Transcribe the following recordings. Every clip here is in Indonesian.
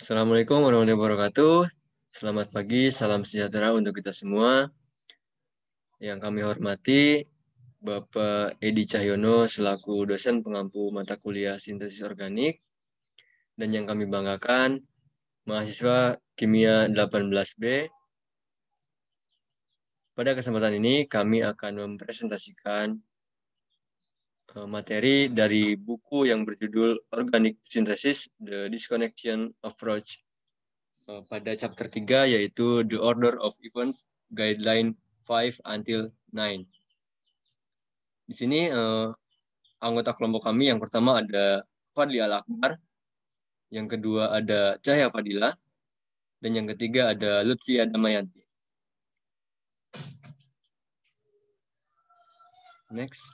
Assalamualaikum warahmatullahi wabarakatuh. Selamat pagi, salam sejahtera untuk kita semua. Yang kami hormati Bapak Edi Cahyono selaku dosen pengampu mata kuliah sintesis organik, dan yang kami banggakan mahasiswa Kimia 18B. Pada kesempatan ini kami akan mempresentasikan materi dari buku yang berjudul Organic Synthesis: The Disconnection Approach pada chapter 3, yaitu The Order of Events Guideline 5 until 9. Di sini anggota kelompok kami yang pertama ada Fadli Al-Akbar, yang kedua ada Cahya Fadila, dan yang ketiga ada Lutfi Damayanti. Next.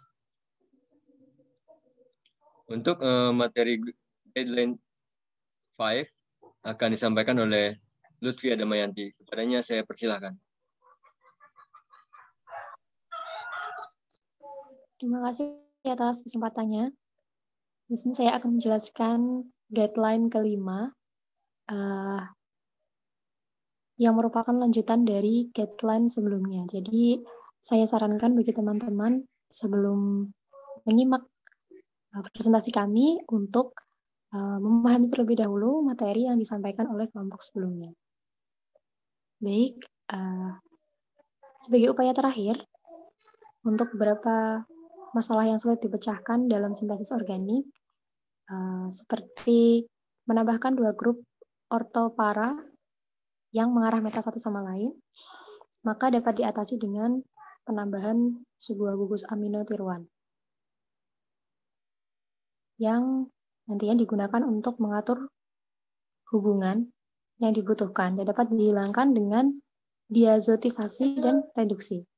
Untuk materi guideline 5 akan disampaikan oleh Lutfi Damayanti. Kepadanya saya persilahkan. Terima kasih atas kesempatannya. Di sini saya akan menjelaskan guideline kelima yang merupakan lanjutan dari guideline sebelumnya. Jadi saya sarankan bagi teman-teman sebelum menyimak presentasi kami untuk memahami terlebih dahulu materi yang disampaikan oleh kelompok sebelumnya. Baik, sebagai upaya terakhir, untuk beberapa masalah yang sulit dipecahkan dalam sintesis organik, seperti menambahkan dua grup ortopara yang mengarah meta satu sama lain, maka dapat diatasi dengan penambahan sebuah gugus amino tiruan yang nantinya digunakan untuk mengatur hubungan yang dibutuhkan dan dapat dihilangkan dengan diazotisasi dan reduksi.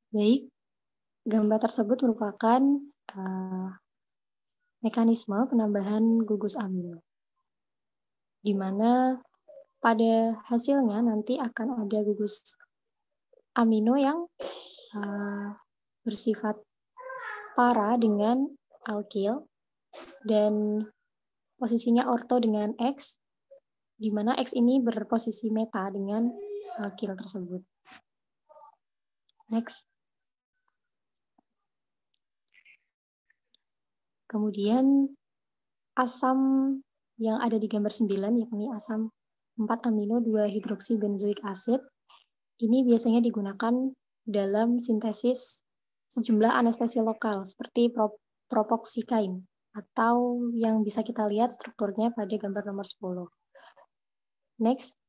Baik, gambar tersebut merupakan mekanisme penambahan gugus amino, di mana pada hasilnya nanti akan ada gugus amino yang bersifat para dengan alkil dan posisinya orto dengan X, di mana X ini berposisi meta dengan alkil tersebut. Next. Kemudian asam yang ada di gambar 9, yakni asam 4 amino 2 hidroksibenzoik acid, ini biasanya digunakan dalam sintesis sejumlah anestesi lokal seperti propoxykain, atau yang bisa kita lihat strukturnya pada gambar nomor 10. Next.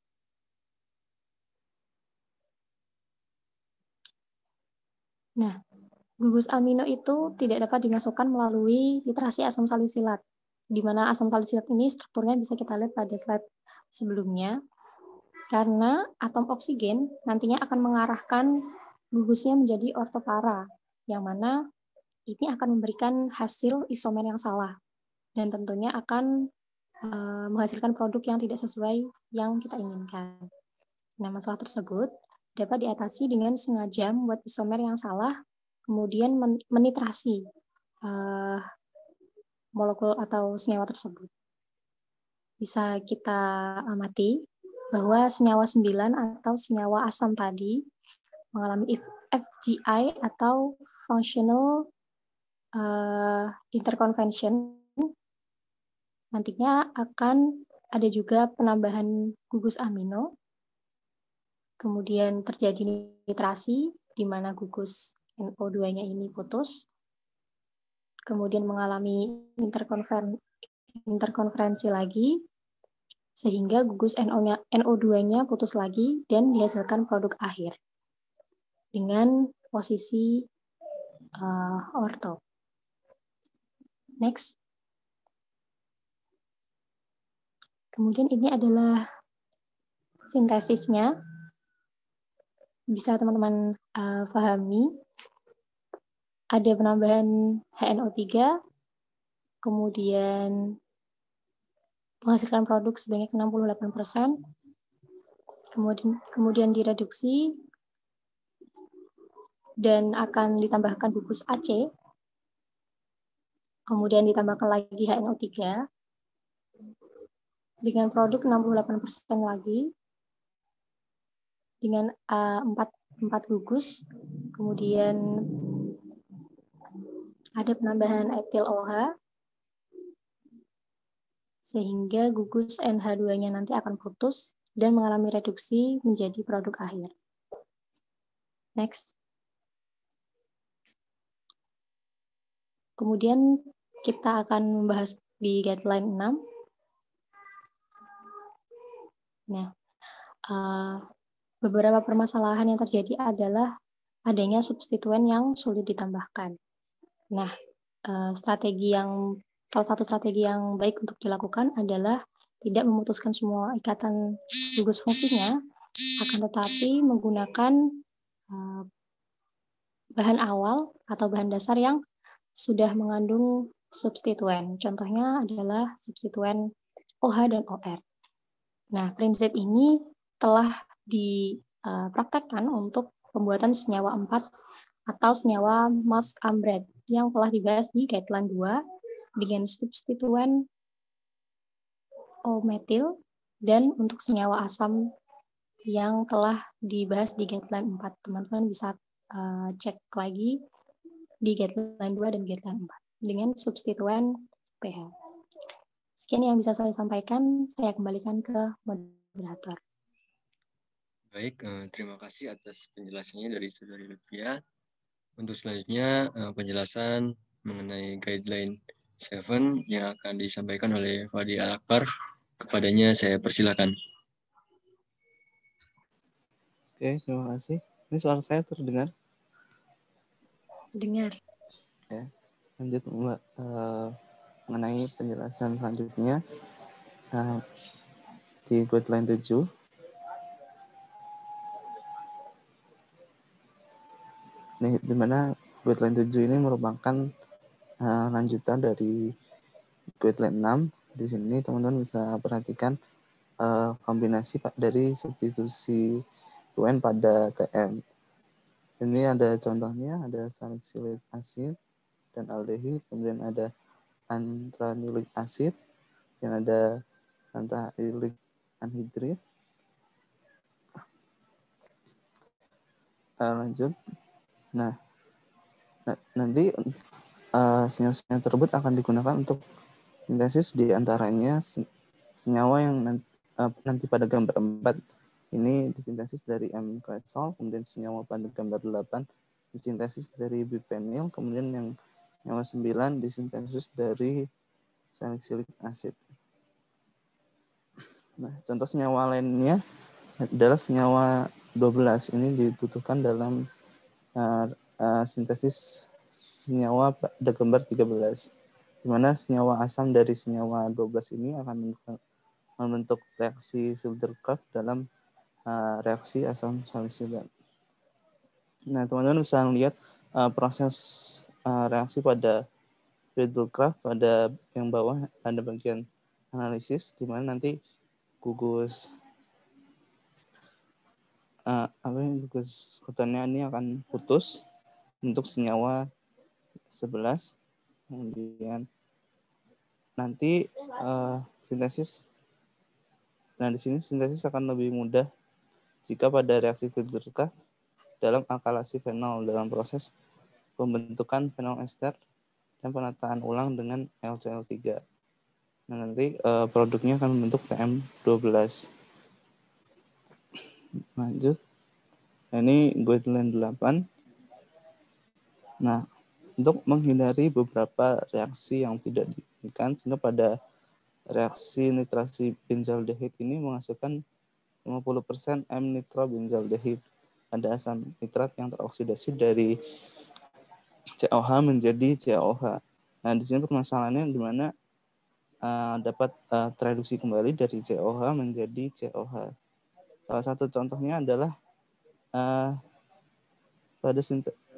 Nah, gugus amino itu tidak dapat dimasukkan melalui literasi asam salisilat, di mana asam salisilat ini strukturnya bisa kita lihat pada slide sebelumnya, karena atom oksigen nantinya akan mengarahkan gugusnya menjadi ortopara, yang mana ini akan memberikan hasil isomer yang salah, dan tentunya akan menghasilkan produk yang tidak sesuai yang kita inginkan. Nah, masalah tersebut dapat diatasi dengan sengaja membuat isomer yang salah, kemudian menitrasi molekul atau senyawa tersebut. Bisa kita amati bahwa senyawa 9 atau senyawa asam tadi mengalami FGI atau functional interconvention. Nantinya akan ada juga penambahan gugus amino, kemudian terjadi nitrasi di mana gugus NO2-nya ini putus, kemudian mengalami interkonferensi lagi, sehingga gugus NO2-nya putus lagi dan dihasilkan produk akhir dengan posisi orto. Next. Kemudian ini adalah sintesisnya. Bisa teman-teman pahami. Ada penambahan HNO3, kemudian menghasilkan produk sebanyak 68%, kemudian direduksi, dan akan ditambahkan gugus AC kemudian ditambahkan lagi HNO3 dengan produk 68% lagi, dengan 4 gugus, kemudian ada penambahan etil OH, sehingga gugus NH2-nya nanti akan putus dan mengalami reduksi menjadi produk akhir. Next. Kemudian kita akan membahas di guideline 6. Nah, beberapa permasalahan yang terjadi adalah adanya substituen yang sulit ditambahkan. Nah, salah satu strategi yang baik untuk dilakukan adalah tidak memutuskan semua ikatan gugus fungsinya, akan tetapi menggunakan bahan awal atau bahan dasar yang sudah mengandung substituen. Contohnya adalah substituen OH dan OR. Nah, prinsip ini telah dipraktekkan untuk pembuatan senyawa 4 atau senyawa Moss-Ambred yang telah dibahas di guideline 2 dengan substituen O-metil dan untuk senyawa asam yang telah dibahas di guideline 4. Teman-teman bisa cek lagi di guideline 2 dan guideline 4 dengan substituen pH. Sekian yang bisa saya sampaikan, saya kembalikan ke moderator. Baik, terima kasih atas penjelasannya dari Saudari Lutfia. Untuk selanjutnya, penjelasan mengenai guideline 7 yang akan disampaikan oleh Fadi Al-Akbar. Kepadanya saya persilakan. Oke, terima kasih. Ini suara saya terdengar? Dengar. Ya, lanjut mengenai penjelasan selanjutnya di guideline 7. Nih, di mana guideline 7 ini merupakan lanjutan dari guideline 6. Di sini teman-teman bisa perhatikan kombinasi dari substitusi UN pada TM. Ini ada contohnya, ada salicylic acid dan aldehid, kemudian ada anthracyclic acid, yang ada anthracyclic anhidrid. Lanjut. Nah, nanti senyawa tersebut akan digunakan untuk sintesis di antaranya senyawa yang nanti pada gambar 4 ini disintesis dari M-cresol, kemudian senyawa pada gambar 8 disintesis dari bipenil, kemudian yang senyawa 9 disintesis dari salicylic acid. Nah, contoh senyawa lainnya adalah senyawa 12. Ini dibutuhkan dalam sintesis senyawa pada gambar 13. Di mana senyawa asam dari senyawa 12 ini akan membentuk reaksi filter curve dalam reaksi asam salisilat. Nah, teman-teman bisa melihat proses reaksi pada filter curve. Pada yang bawah ada bagian analisis, di mana nanti gugus gugus ketannya ini akan putus untuk senyawa 11. Kemudian nanti sintesis. Nah, di sini sintesis akan lebih mudah jika pada reaksi filter curve dalam alkalasi fenol dalam proses pembentukan fenol ester dan penataan ulang dengan LCl3. Nah, nanti produknya akan membentuk TM12. Lanjut. Nah, ini guideline 8. Nah, untuk menghindari beberapa reaksi yang tidak diinginkan, sehingga pada reaksi nitrasi benzaldehyde ini menghasilkan 50% M-nitrobenzaldehyde. Ada asam nitrat yang teroksidasi dari COH menjadi COH. Nah, di sini permasalahannya di mana dapat tereduksi kembali dari COH menjadi COH. Salah satu contohnya adalah pada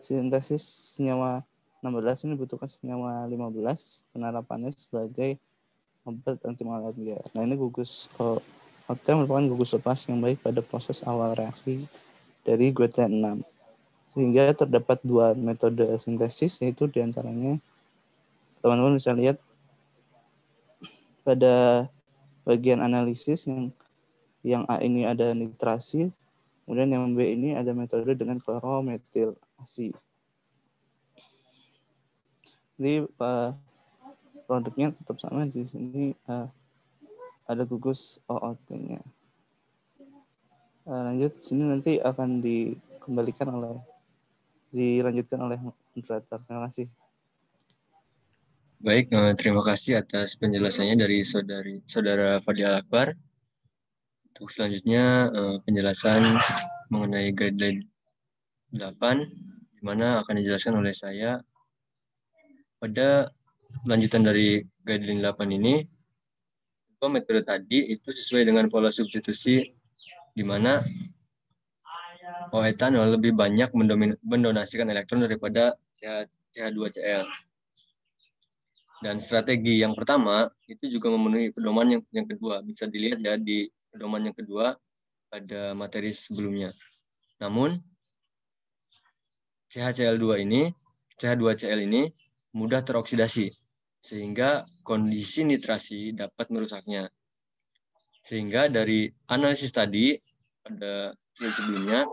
sintesis senyawa 16 ini dibutuhkan senyawa 15 penerapannya sebagai obat anti malaria. Nah, ini gugus OT merupakan gugus lepas yang baik pada proses awal reaksi dari guideline 6. Sehingga terdapat 2 metode sintesis, yaitu diantaranya teman-teman bisa lihat pada bagian analisis yang A ini ada nitrasi, kemudian yang B ini ada metode dengan klorometilasi. Jadi produknya tetap sama, di sini ada gugus OOT-nya. Lanjut, sini nanti akan dilanjutkan oleh moderator. Terima kasih. Baik, terima kasih atas penjelasannya dari saudara Fadil Al-Akbar. Untuk selanjutnya penjelasan mengenai guideline 8, di mana akan dijelaskan oleh saya. Pada lanjutan dari guideline 8 ini, metode tadi itu sesuai dengan pola substitusi, di mana etanol lebih banyak mendonasikan elektron daripada CH2Cl. Dan strategi yang pertama itu juga memenuhi pedoman yang kedua. Bisa dilihat ya di pedoman yang kedua pada materi sebelumnya. Namun CH2Cl ini mudah teroksidasi sehingga kondisi nitrasi dapat merusaknya. Sehingga dari analisis tadi pada slide sebelumnya,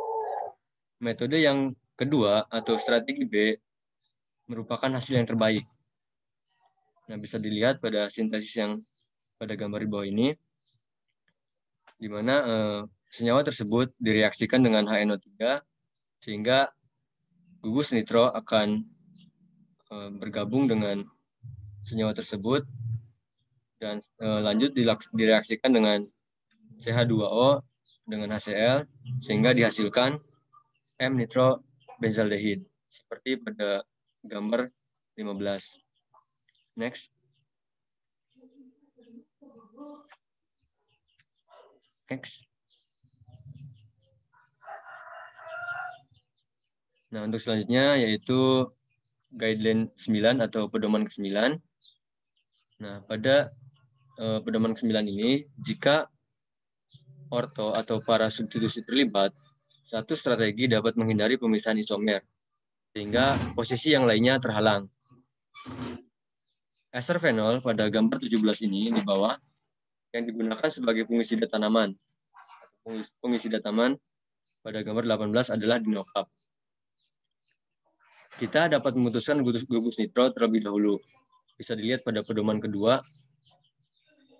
metode yang kedua atau strategi B merupakan hasil yang terbaik. Nah, bisa dilihat pada sintesis yang pada gambar di bawah ini, di mana senyawa tersebut direaksikan dengan HNO3 sehingga gugus nitro akan bergabung dengan senyawa tersebut dan lanjut direaksikan dengan CH2O dengan HCl sehingga dihasilkan M-nitrobenzaldehid seperti pada gambar 15. Next. Nah, untuk selanjutnya yaitu guideline 9 atau pedoman ke-9. Nah, pada pedoman ke-9 ini, jika orto atau para substitusi terlibat, satu strategi dapat menghindari pemisahan isomer, sehingga posisi yang lainnya terhalang. Ester fenol pada gambar 17 ini di bawah, yang digunakan sebagai fungisida tanaman. Fungisida tanaman pada gambar 18 adalah dinokap. Kita dapat memutuskan gugus nitro terlebih dahulu. Bisa dilihat pada pedoman kedua.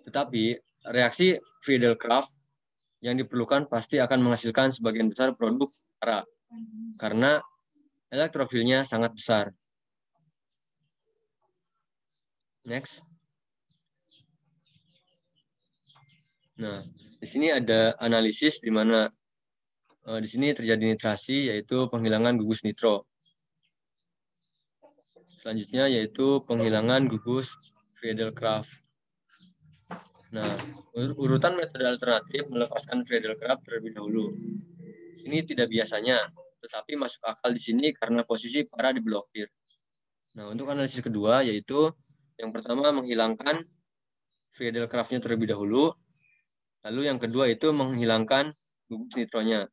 Tetapi reaksi Friedel-Crafts yang diperlukan pasti akan menghasilkan sebagian besar produk para karena elektrofilnya sangat besar. Next. Nah, di sini ada analisis di mana di sini terjadi nitrasi, yaitu penghilangan gugus nitro. Selanjutnya yaitu penghilangan gugus Friedel-Crafts. Nah, urutan metode alternatif melepaskan Friedel-Crafts terlebih dahulu. Ini tidak biasanya, tetapi masuk akal di sini karena posisi para diblokir. Nah, untuk analisis kedua yaitu yang pertama menghilangkan Friedel-Crafts-nya terlebih dahulu. Lalu yang kedua itu menghilangkan gugus nitronya.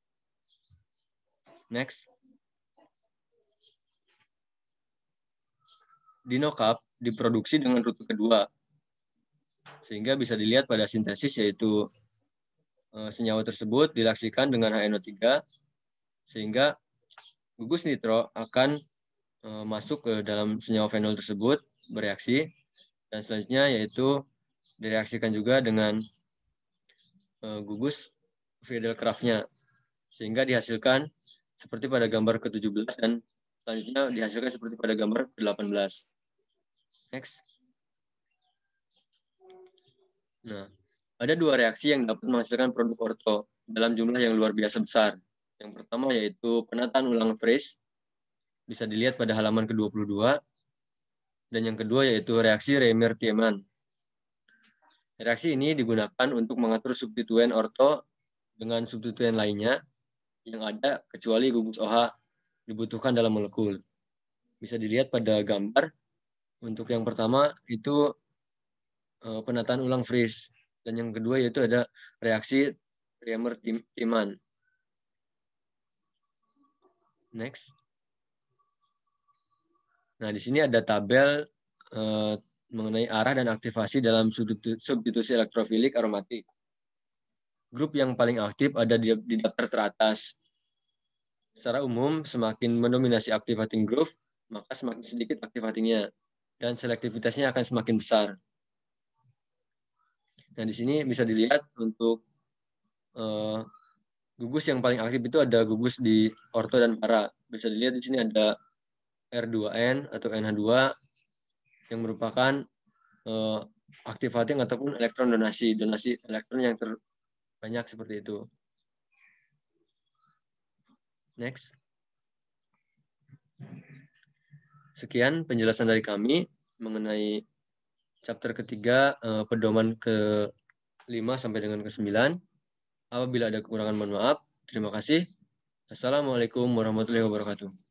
Next. Dinokap diproduksi dengan rute kedua. Sehingga bisa dilihat pada sintesis yaitu senyawa tersebut direaksikan dengan HNO3 sehingga gugus nitro akan masuk ke dalam senyawa fenol tersebut bereaksi dan selanjutnya yaitu direaksikan juga dengan gugus Friedel-Crafts-nya sehingga dihasilkan seperti pada gambar ke-17 dan selanjutnya dihasilkan seperti pada gambar ke-18. Next. Nah, ada dua reaksi yang dapat menghasilkan produk orto dalam jumlah yang luar biasa besar. Yang pertama yaitu penataan ulang Frisch, bisa dilihat pada halaman ke-22. Dan yang kedua yaitu reaksi Reimer-Tiemann. Reaksi ini digunakan untuk mengatur substituen orto dengan substituen lainnya yang ada kecuali gugus OH dibutuhkan dalam molekul. Bisa dilihat pada gambar. Untuk yang pertama itu penataan ulang Frisch. Dan yang kedua yaitu ada reaksi Reimer-Tiemann. Next. Nah, di sini ada tabel mengenai arah dan aktivasi dalam substitusi elektrofilik aromatik. Grup yang paling aktif ada di daftar teratas. Secara umum, semakin mendominasi activating group, maka semakin sedikit activatingnya, dan selektivitasnya akan semakin besar. Nah, di sini bisa dilihat untuk gugus yang paling aktif itu ada gugus di orto dan para. Bisa dilihat di sini ada R2N atau NH2 yang merupakan activating ataupun elektron donasi elektron yang terbanyak seperti itu. Next. Sekian penjelasan dari kami mengenai chapter ketiga, pedoman ke-5 sampai dengan ke-9. Apabila ada kekurangan, mohon maaf. Terima kasih. Assalamualaikum warahmatullahi wabarakatuh.